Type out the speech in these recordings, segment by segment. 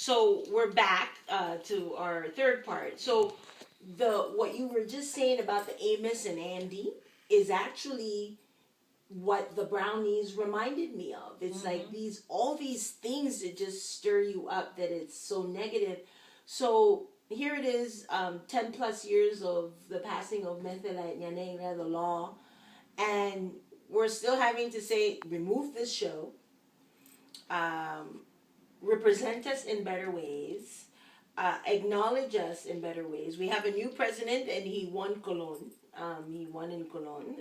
So we're back to our third part. So what you were just saying about the Amos and Andy is actually what the brownies reminded me of. It's like all these things that just stir you up, that it's so negative. So here it is, 10 plus years of the passing of Etnia Negra, the law, and we're still having to say, remove this show, represent us in better ways, acknowledge us in better ways. We have a new president, and he won Cologne. He won in Cologne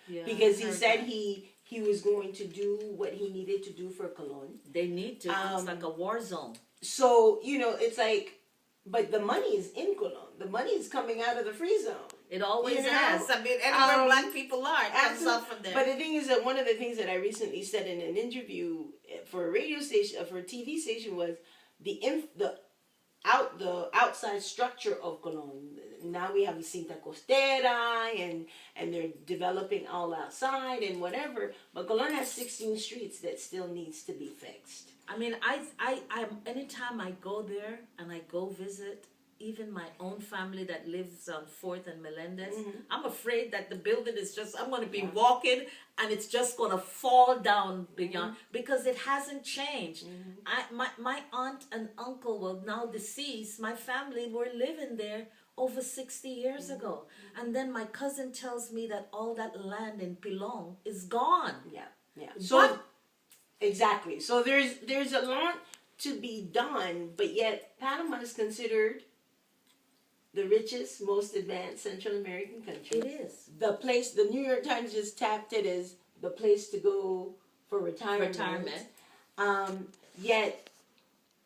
because he said he was going to do what he needed to do for Cologne. They need to. It's like a war zone. So, it's like, but the money is in Cologne. The money is coming out of the free zone. It always has. I mean, anywhere black people are, it comes off from there. But the thing is that one of the things that I recently said in an interview for a radio station, for a TV station, was the outside structure of Cologne. Now we have the Cinta Costera, and they're developing all outside and whatever. But Cologne has 16 streets that still needs to be fixed. I mean, I anytime I go there and I go visit, even my own family that lives on 4th and Melendez, I'm afraid that the building is just, I'm going to be walking and it's just going to fall down beyond, because it hasn't changed. My aunt and uncle, well, now deceased, my family were living there over 60 years ago. And then my cousin tells me that all that land in Pilon is gone. Yeah. So, exactly. So there's a lot to be done, but yet Panama is considered the richest, most advanced Central American country. It is. The New York Times just tapped it as the place to go for retirement. Yet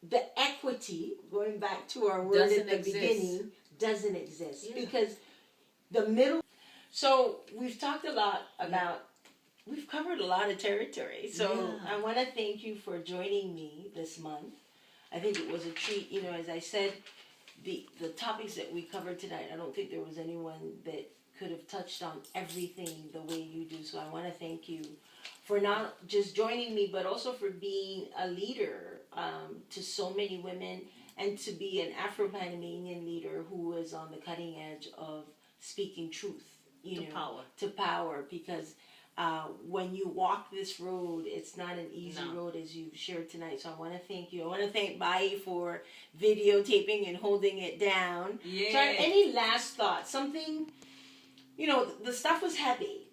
the equity, going back to our word at the beginning, doesn't exist. Because the middle... So we've talked a lot about... We've covered a lot of territory. So I want to thank you for joining me this month. I think it was a treat. As I said, the topics that we covered tonight, I don't think there was anyone that could have touched on everything the way you do. So I want to thank you for not just joining me, but also for being a leader to so many women, and to be an Afro Panamanian leader who is on the cutting edge of speaking truth, to power, because when you walk this road, it's not an easy road, as you've shared tonight. So I want to thank you. I want to thank Bai for videotaping and holding it down. So any last thoughts? Something, the stuff was heavy.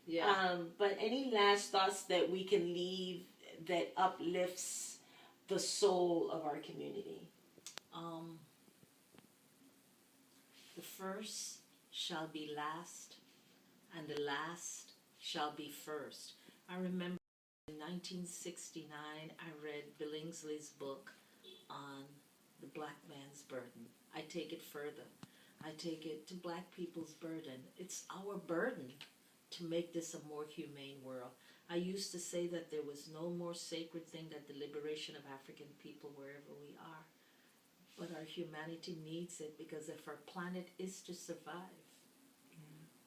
But any last thoughts that we can leave that uplifts the soul of our community? The first shall be last, and the last shall be first. I remember in 1969, I read Billingsley's book on the black man's burden. I take it further. I take it to black people's burden. It's our burden to make this a more humane world. I used to say that there was no more sacred thing than the liberation of African people wherever we are. But our humanity needs it, because if our planet is to survive,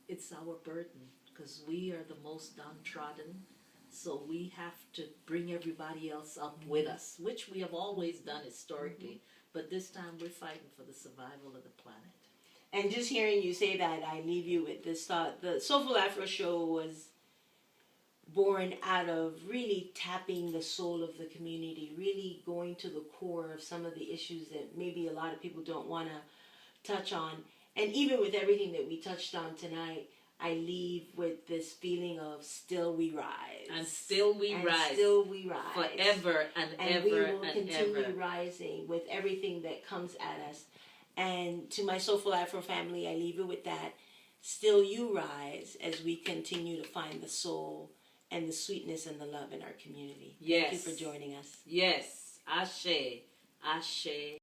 it's our burden, because we are the most downtrodden. So we have to bring everybody else up with us, which we have always done historically. But this time we're fighting for the survival of the planet. And just hearing you say that, I leave you with this thought. The Soulful Afro show was born out of really tapping the soul of the community, really going to the core of some of the issues that maybe a lot of people don't want to touch on. And even with everything that we touched on tonight, I leave with this feeling of still we rise. And still we rise. Still we rise. Forever and ever and we will continue rising with everything that comes at us. And to my Soulful Afro family, I leave it with that. Still you rise as we continue to find the soul and the sweetness and the love in our community. Thank you for joining us. Yes. Ashe. Ashe.